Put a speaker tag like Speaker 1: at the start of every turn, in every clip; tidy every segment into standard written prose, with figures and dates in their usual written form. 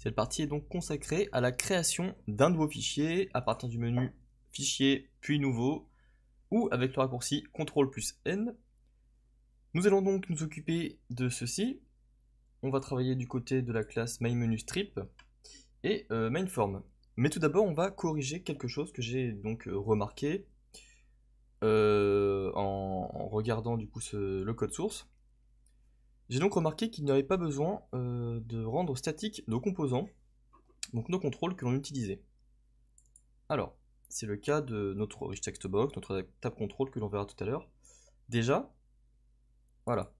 Speaker 1: Cette partie est donc consacrée à la création d'un nouveau fichier à partir du menu Fichier puis Nouveau ou avec le raccourci CTRL+N. Nous allons donc nous occuper de ceci. On va travailler du côté de la classe MainMenuStrip et MainForm. Mais tout d'abord, on va corriger quelque chose que j'ai donc remarqué en regardant du coup le code source. J'ai donc remarqué qu'il n'y avait pas besoin de rendre statique nos composants, donc nos contrôles que l'on utilisait. Alors, c'est le cas de notre rich text box, notre tab control que l'on verra tout à l'heure. Déjà, voilà,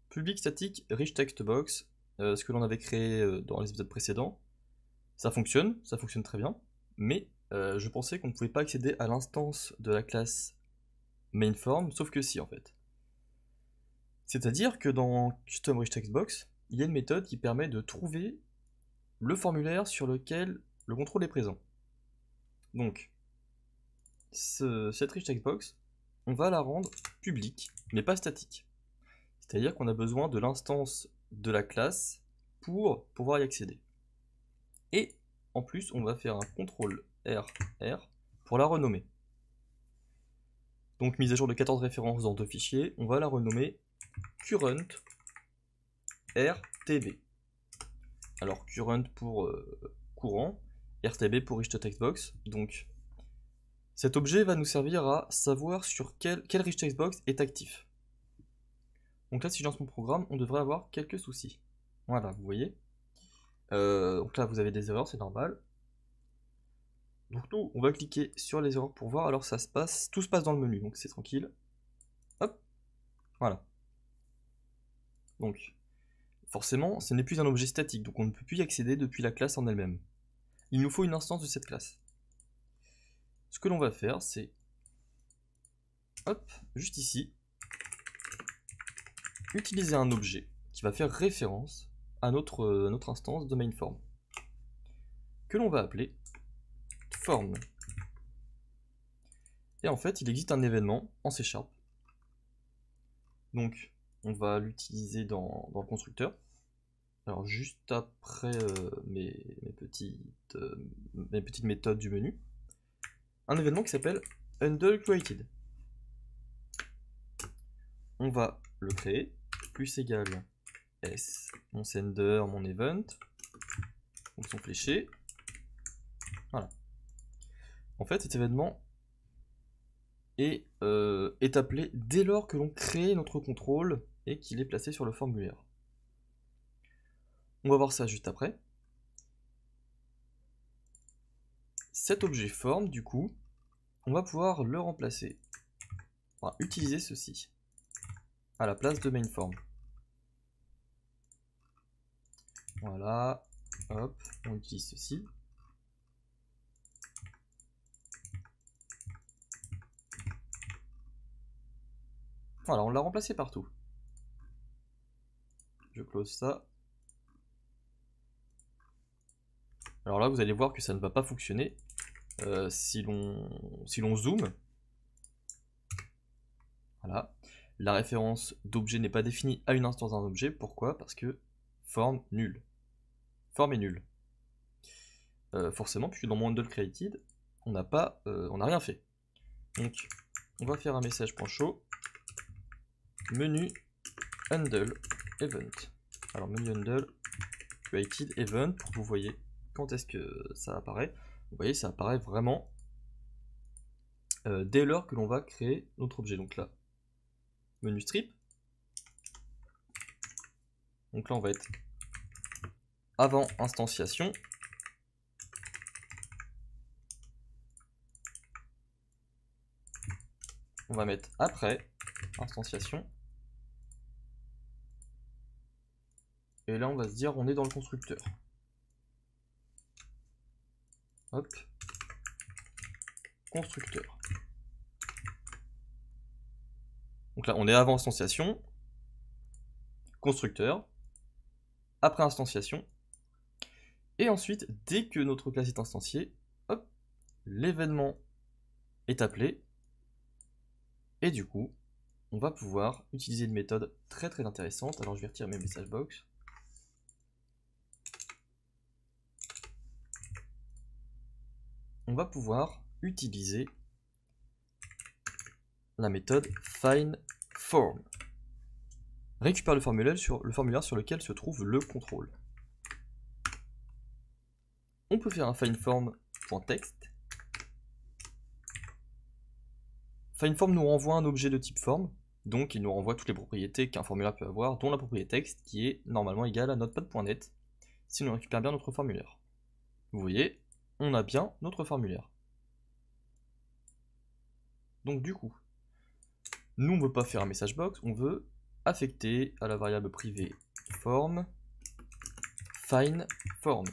Speaker 1: public static rich text box, ce que l'on avait créé dans les épisodes précédents, ça fonctionne très bien, mais je pensais qu'on ne pouvait pas accéder à l'instance de la classe MainForm, sauf que si en fait. C'est-à-dire que dans Custom Rich Text Box, il y a une méthode qui permet de trouver le formulaire sur lequel le contrôle est présent. Donc, cette Rich Text Box, on va la rendre publique, mais pas statique. C'est-à-dire qu'on a besoin de l'instance de la classe pour pouvoir y accéder. Et en plus, on va faire un CTRL R pour la renommer. Donc, mise à jour de 14 références dans deux fichiers, on va la renommer current RTB. Alors, current pour courant, RTB pour Rich Text Box. Donc, cet objet va nous servir à savoir sur quel Rich Text Box est actif. Donc là, si je lance mon programme, on devrait avoir quelques soucis. Voilà, vous voyez. Donc là, vous avez des erreurs, c'est normal. Donc nous, on va cliquer sur les erreurs pour voir. Alors ça se passe, tout se passe dans le menu, donc c'est tranquille. Hop, voilà. Donc, forcément, ce n'est plus un objet statique, donc on ne peut plus y accéder depuis la classe en elle-même. Il nous faut une instance de cette classe. Ce que l'on va faire, c'est, hop, juste ici, utiliser un objet qui va faire référence à notre instance de MainForm, que l'on va appeler form. Et en fait, il existe un événement en C#. Donc, on va l'utiliser dans le constructeur. Alors, juste après mes petites méthodes du menu, un événement qui s'appelle UndleCreated. On va le créer, plus égal S, mon sender, mon event, donc son fléché. Voilà. En fait, cet événement est appelé dès lors que l'on crée notre contrôle et qu'il est placé sur le formulaire. On va voir ça juste après. Cet objet form, du coup, on va pouvoir le remplacer. On va utiliser ceci à la place de MainForm. Voilà, hop, on utilise ceci. Voilà, on l'a remplacé partout. Je close ça. Alors là, vous allez voir que ça ne va pas fonctionner si l'on zoome. Voilà. La référence d'objet n'est pas définie à une instance d'un objet. Pourquoi? Parce que form nul. Form est nul. Forcément, puisque dans mon UndleCreated, on n'a rien fait. Donc, on va faire un message.show menu handle event. Alors, menu handle created event pour que vous voyez quand est-ce que ça apparaît. Vous voyez, ça apparaît vraiment dès lors que l'on va créer notre objet. Donc là, menu strip. Donc là, on va être avant instantiation. On va mettre après instantiation. Et là, on va se dire, on est dans le constructeur. Hop. Constructeur. Donc là, on est avant instantiation. Constructeur. Après instantiation. Et ensuite, dès que notre classe est instanciée, hop, l'événement est appelé. Et du coup, on va pouvoir utiliser une méthode très intéressante. Alors, je vais retirer mes message box. on va pouvoir utiliser la méthode findForm. Récupère le formulaire sur lequel se trouve le contrôle. On peut faire un findForm.text. FindForm nous renvoie un objet de type form, donc il nous renvoie toutes les propriétés qu'un formulaire peut avoir, dont la propriété texte qui est normalement égale à notepad.net si on récupère bien notre formulaire. Vous voyez, on a bien notre formulaire. Donc du coup, nous on ne veut pas faire un message box, on veut affecter à la variable privée form findForm.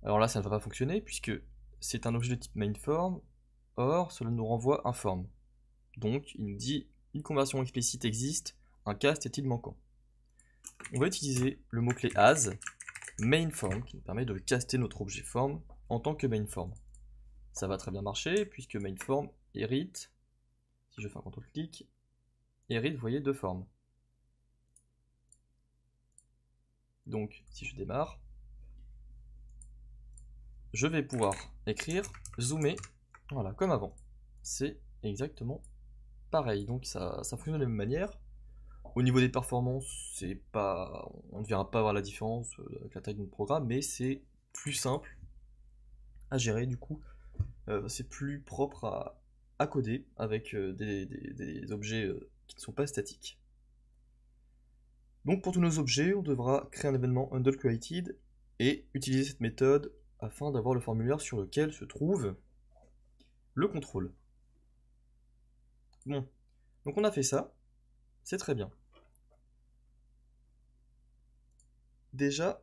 Speaker 1: Alors là ça ne va pas fonctionner puisque c'est un objet de type mainForm, or cela nous renvoie un form. Donc il nous dit une conversion explicite existe, un cast est-il manquant. On va utiliser le mot-clé as mainForm qui nous permet de caster notre objet form en tant que mainForm. Ça va très bien marcher puisque mainForm hérite, si je fais un CTRL-clic, hérite, vous voyez, de form. Donc si je démarre, je vais pouvoir écrire, zoomer, voilà, comme avant. C'est exactement pareil, donc ça fonctionne de la même manière. Au niveau des performances, on ne verra pas voir la différence avec la taille de notre programme, mais c'est plus simple à gérer du coup. C'est plus propre à coder avec des objets qui ne sont pas statiques. Donc pour tous nos objets, on devra créer un événement UndleCreated et utiliser cette méthode afin d'avoir le formulaire sur lequel se trouve le contrôle. Bon, donc on a fait ça, c'est très bien. Déjà,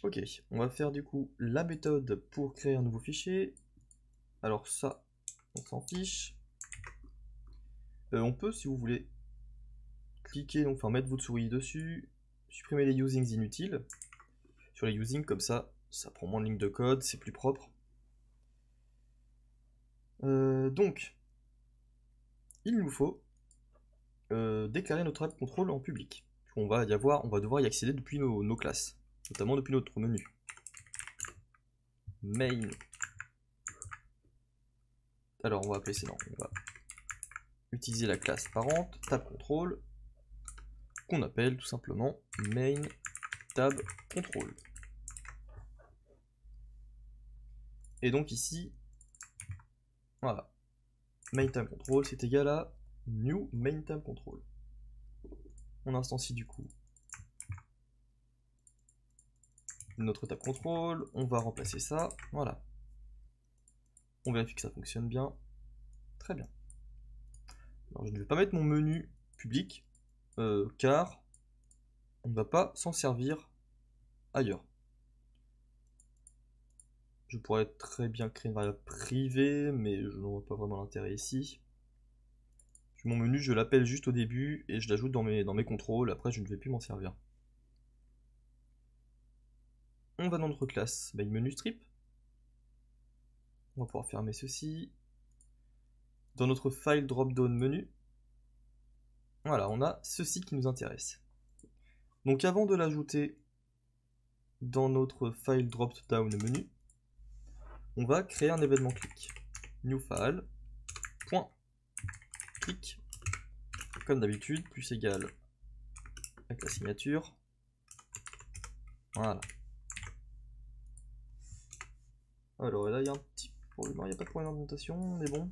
Speaker 1: ok, on va faire du coup la méthode pour créer un nouveau fichier. Alors ça, on s'en fiche. On peut, si vous voulez, cliquer, donc enfin mettre votre souris dessus, supprimer les usings inutiles. Sur les usings, comme ça prend moins de lignes de code, c'est plus propre. Donc, il nous faut déclarer notre app control en public. On va devoir y accéder depuis nos classes, notamment depuis notre menu. Main. Alors on va appeler on va utiliser la classe parente, tab control, qu'on appelle tout simplement main tab control. Et donc ici, voilà, main tab control c'est égal à new main tab control. On instancie du coup notre tab control, on va remplacer ça, voilà. On vérifie que ça fonctionne bien, très bien. Alors je ne vais pas mettre mon menu public, car on ne va pas s'en servir ailleurs. Je pourrais très bien créer une variable privée, mais je n'en vois pas vraiment l'intérêt ici. Mon menu, je l'appelle juste au début et je l'ajoute dans mes contrôles, après je ne vais plus m'en servir. On va dans notre classe MainMenuStrip. On va pouvoir fermer ceci. Dans notre file dropdown menu, voilà, on a ceci qui nous intéresse. Donc avant de l'ajouter dans notre file dropdown menu, on va créer un événement click. New file, point, click, comme d'habitude, plus égal avec la signature. Voilà. Alors là, il y a un petit problème, il n'y a pas de problème d'orientation, on est bon.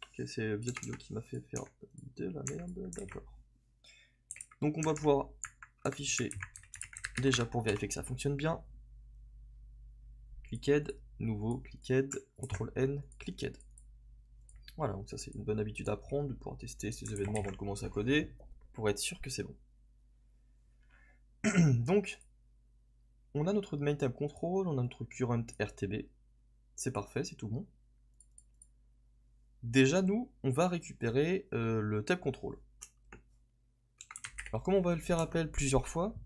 Speaker 1: Ok, c'est ViaStudio qui m'a fait faire de la merde, d'accord. Donc on va pouvoir afficher, déjà pour vérifier que ça fonctionne bien, clicked, nouveau, clicked, CTRL-N, clicked. Voilà, donc ça c'est une bonne habitude à prendre, de pouvoir tester ces événements avant de commencer à coder, pour être sûr que c'est bon. Donc, on a notre main tab control, on a notre current RTB, c'est parfait, c'est tout bon. Déjà, nous, on va récupérer le tab control. Alors, comme on va le faire appel plusieurs fois,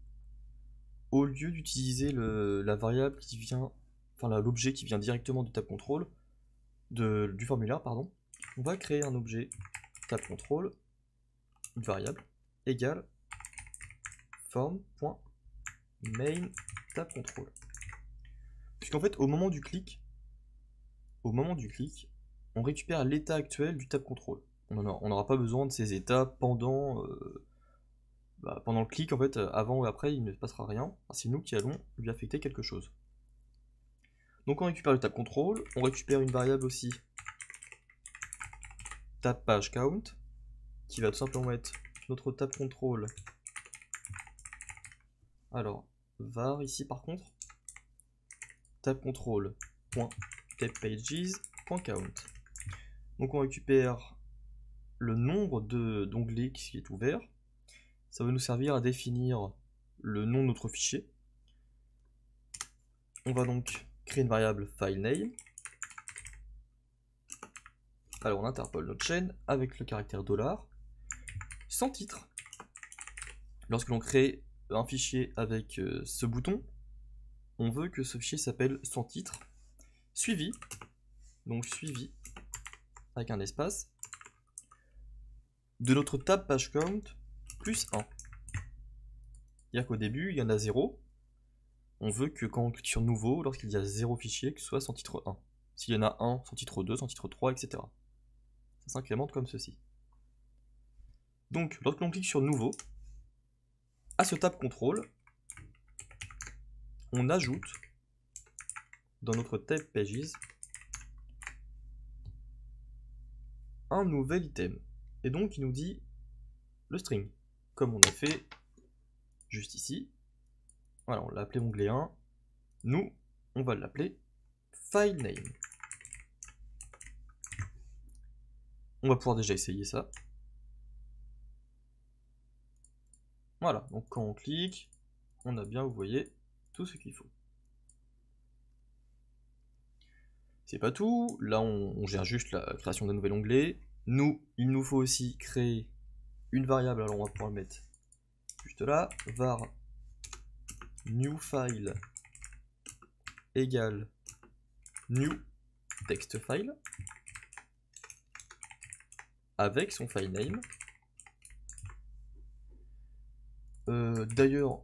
Speaker 1: au lieu d'utiliser la variable qui vient, enfin l'objet qui vient directement du tab control, du formulaire, pardon, on va créer un objet tab control, une variable égale form.main tab control. Puisqu'en fait, au moment du clic, on récupère l'état actuel du tab control. On n'aura pas besoin de ces états pendant le clic, en fait, avant ou après, il ne se passera rien. C'est nous qui allons lui affecter quelque chose. Donc on récupère le tab control, on récupère une variable aussi tab page count, qui va tout simplement être notre tab control. Alors, var ici par contre, tab control .tabpages.count. Donc on récupère le nombre d'onglets qui est ouvert. Ça va nous servir à définir le nom de notre fichier. On va donc créer une variable filename. Alors on interpole notre chaîne avec le caractère $, sans titre. Lorsque l'on crée un fichier avec ce bouton, on veut que ce fichier s'appelle sans titre, suivi, donc suivi avec un espace, de notre tab page count plus 1. C'est-à-dire qu'au début, il y en a 0. On veut que quand on clique sur nouveau, lorsqu'il y a 0 fichier, que ce soit sans titre 1. S'il y en a 1, sans titre 2, sans titre 3, etc. Ça s'incrémente comme ceci. Donc, lorsque l'on clique sur nouveau, à ce tab control, on ajoute dans notre tab pages un nouvel item. Et donc, il nous dit le string, comme on a fait juste ici. Voilà, on l'a appelé onglet 1. Nous, on va l'appeler filename. On va pouvoir déjà essayer ça. Voilà, donc quand on clique, on a bien, vous voyez, tout ce qu'il faut. C'est pas tout, là on gère juste la création d'un nouvel onglet. Il nous faut aussi créer une variable, alors on va pouvoir le mettre juste là, var new file égale new text file avec son file name. D'ailleurs,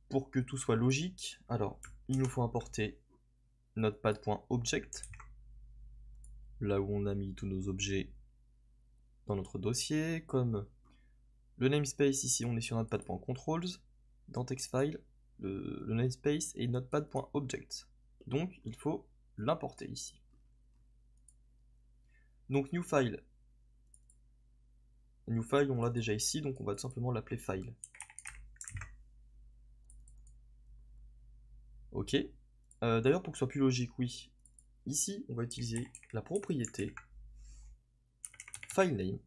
Speaker 1: pour que tout soit logique, alors il nous faut importer notepad.object, là où on a mis tous nos objets dans notre dossier, comme le namespace ici on est sur notepad.controls, dans textfile le namespace est notepad.object, donc il faut l'importer ici. Donc new file on l'a déjà ici, donc on va tout simplement l'appeler file. Ok. D'ailleurs, pour que ce soit plus logique, oui. Ici, on va utiliser la propriété filename,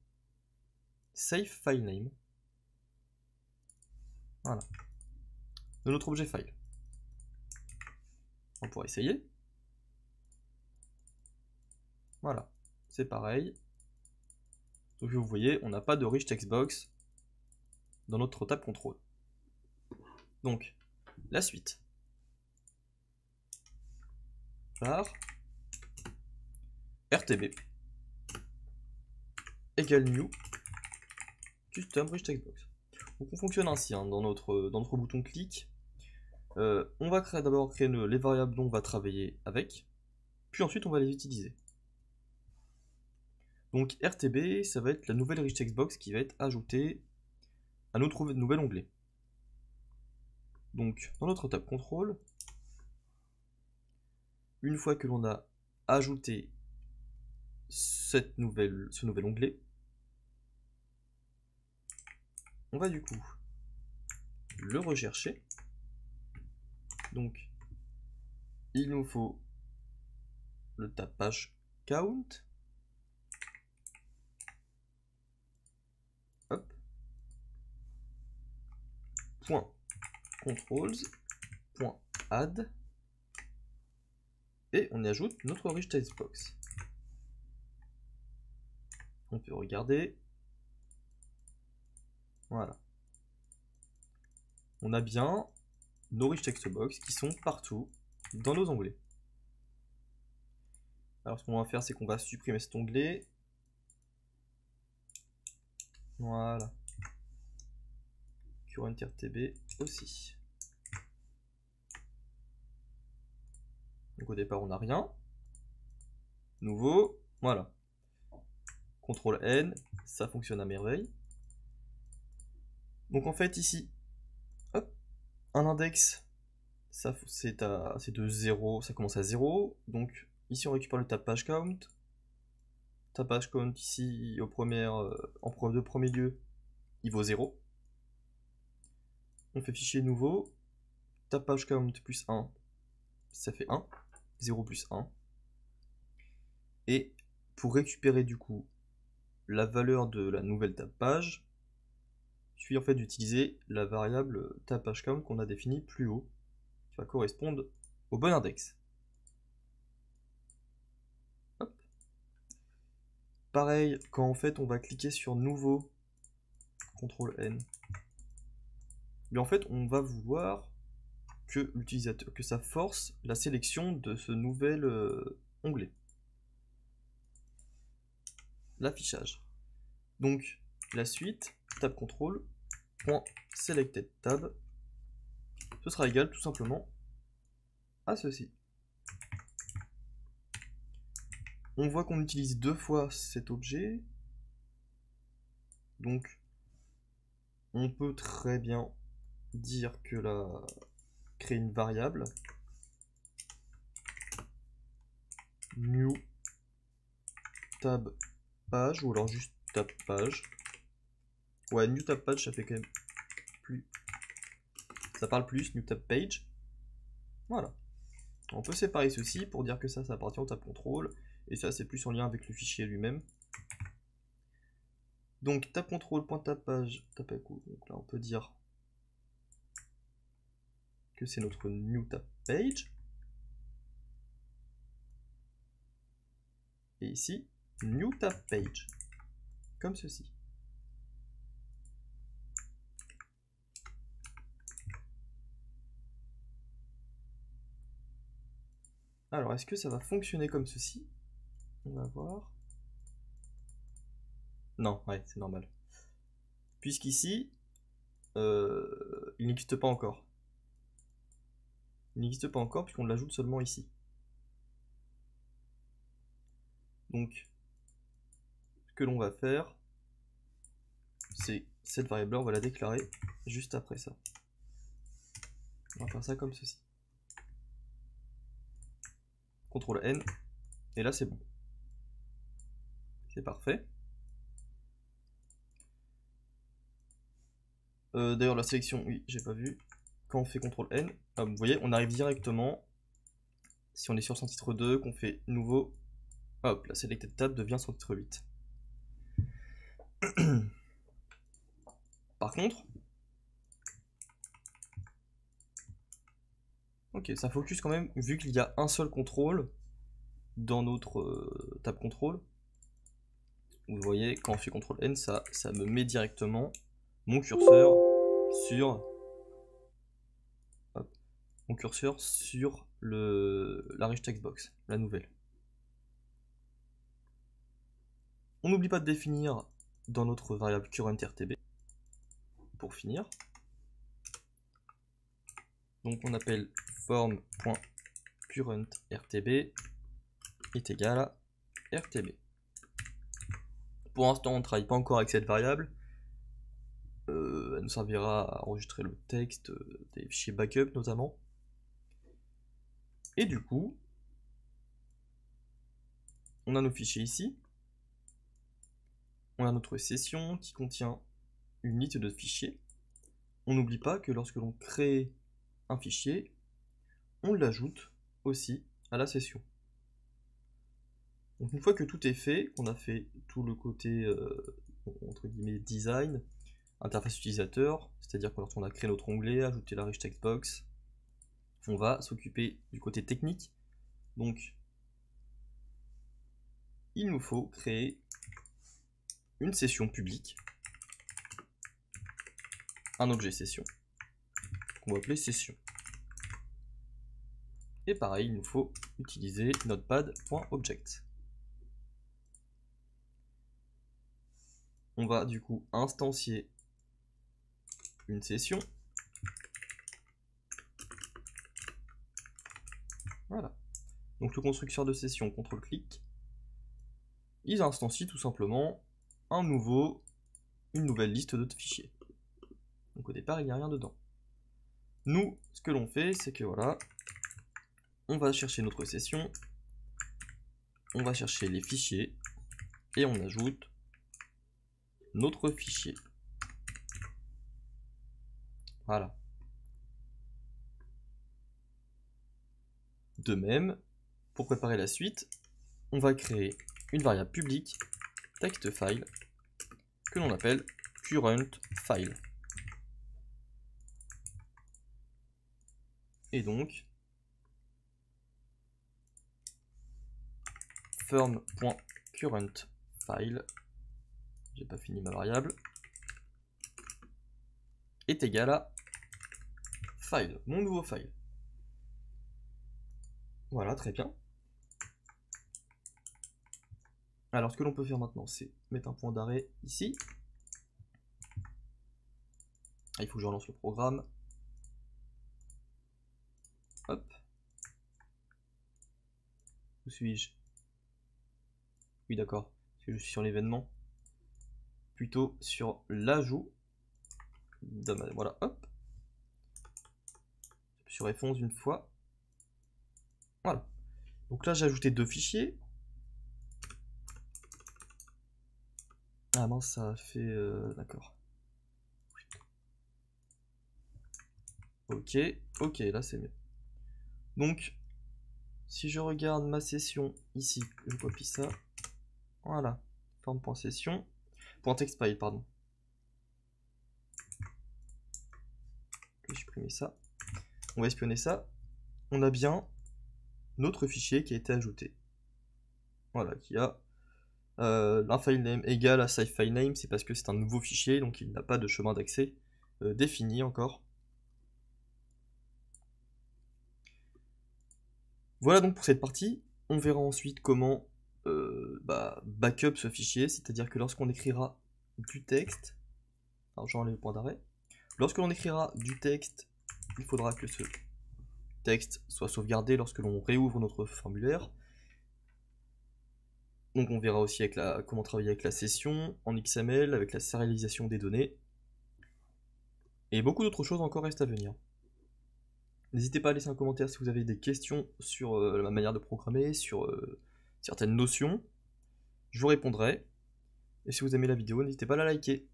Speaker 1: save filename, voilà, de notre objet file. On pourra essayer. Voilà, c'est pareil. Donc vous voyez, on n'a pas de rich text box dans notre tab control. Donc, la suite. Var rtb égale new custom rich text box. Donc on fonctionne ainsi hein, dans notre bouton clic. On va d'abord créer les variables dont on va travailler avec, puis ensuite on va les utiliser. Donc RTB, ça va être la nouvelle rich text box qui va être ajoutée à notre nouvel onglet. Donc dans notre tab control, une fois que l'on a ajouté ce nouvel onglet, on va du coup le rechercher. Donc il nous faut le tab page count. Hop. Point controls. Point add. Et on y ajoute notre rich text box. On peut regarder. Voilà. On a bien nos rich text box qui sont partout dans nos onglets. Alors ce qu'on va faire, c'est qu'on va supprimer cet onglet. Voilà. Current RTB aussi. qu'au départ on n'a rien. Nouveau, voilà. CTRL N, ça fonctionne à merveille. Donc en fait ici, hop, un index, c'est de 0, ça commence à 0. Donc ici on récupère le tab page count. Tab page count ici en premier lieu, il vaut 0. On fait fichier nouveau, tab page count plus 1, ça fait 1. 0 plus 1. Et pour récupérer du coup la valeur de la nouvelle tab page, il suffit en fait d'utiliser la variable tab page count qu'on a définie plus haut, qui va correspondre au bon index. Hop. Pareil, quand en fait on va cliquer sur nouveau, CTRL N, mais en fait on va vouloir que l'utilisateur, que ça force la sélection de ce nouvel onglet, l'affichage. Donc la suite, tab control, .selected tab, ce sera égal tout simplement à ceci. On voit qu'on utilise 2 fois cet objet, donc on peut très bien dire que là, créer une variable new tab page, ou alors juste tab page. Ouais, new tab page, ça fait quand même plus, ça parle plus, new tab page. Voilà. On peut séparer ceci pour dire que ça appartient au tab control, et ça c'est plus en lien avec le fichier lui-même. Donc tab control.tab page, donc là on peut dire que c'est notre new tab page. Et ici, new tab page, comme ceci. Alors, est-ce que ça va fonctionner comme ceci? On va voir. Non, ouais, c'est normal. Puisqu'ici, il n'existe pas encore. Il n'existe pas encore puisqu'on l'ajoute seulement ici. Donc, ce que l'on va faire, c'est cette variable-là, on va la déclarer juste après ça. On va faire ça comme ceci. CTRL N, et là c'est bon. C'est parfait. D'ailleurs la sélection, oui, j'ai pas vu. Quand on fait CTRL N, vous voyez, on arrive directement, si on est sur son titre 2, qu'on fait nouveau, hop, la selected tab devient son titre 8. Par contre, ok, ça focus quand même, vu qu'il y a un seul contrôle dans notre tab contrôle. Vous voyez, quand on fait CTRL N, ça me met directement mon curseur sur la rich textbox, la nouvelle. On n'oublie pas de définir dans notre variable currentRTB pour finir. Donc on appelle form.currentRTB est égal à RTB. Pour l'instant on ne travaille pas encore avec cette variable. Elle nous servira à enregistrer le texte des fichiers backup notamment. Et du coup, on a nos fichiers ici. On a notre session qui contient une liste de fichiers. On n'oublie pas que lorsque l'on crée un fichier, on l'ajoute aussi à la session. Donc une fois que tout est fait, qu'on a fait tout le côté entre guillemets design, interface utilisateur, c'est-à-dire que lorsqu'on a créé notre onglet, ajouté la rich textbox, on va s'occuper du côté technique. Donc il nous faut créer une session publique, un objet session, qu'on va appeler session. Et pareil, il nous faut utiliser notepad.object. On va du coup instancier une session. Voilà. Donc le constructeur de session, CTRL-clic, ils instancient tout simplement une nouvelle liste de fichiers. Donc au départ, il n'y a rien dedans. Nous, ce que l'on fait, c'est que voilà, on va chercher notre session, on va chercher les fichiers, et on ajoute notre fichier. Voilà. De même, pour préparer la suite, on va créer une variable publique textFile que l'on appelle currentFile. Et donc, firm.currentFile, j'ai pas fini ma variable, est égal à file, mon nouveau file. Voilà, très bien. Alors, ce que l'on peut faire maintenant, c'est mettre un point d'arrêt ici. Il faut que je relance le programme. Hop. Où suis-je? Oui, d'accord. Parce que je suis sur l'événement. Plutôt sur l'ajout. Voilà, hop. Sur F11 une fois. Voilà. Donc là, j'ai ajouté 2 fichiers. Ah mince, ça a fait... d'accord. Ok, ok, là c'est mieux. Donc, si je regarde ma session ici, je copie ça. Voilà, forme.session, .textfile, pardon. Je vais supprimer ça. On va espionner ça. On a bien notre fichier qui a été ajouté. Voilà, qui a un file name égal à save file name, c'est parce que c'est un nouveau fichier, donc il n'a pas de chemin d'accès défini encore. Voilà donc pour cette partie. On verra ensuite comment backup ce fichier, c'est-à-dire que lorsqu'on écrira du texte, alors j'enlève le point d'arrêt, lorsque l'on écrira du texte, il faudra que ce texte soit sauvegardé lorsque l'on réouvre notre formulaire. Donc on verra aussi avec comment travailler avec la session, en XML, avec la sérialisation des données, et beaucoup d'autres choses encore restent à venir. N'hésitez pas à laisser un commentaire si vous avez des questions sur la manière de programmer, sur certaines notions. Je vous répondrai. Et si vous aimez la vidéo, n'hésitez pas à la liker.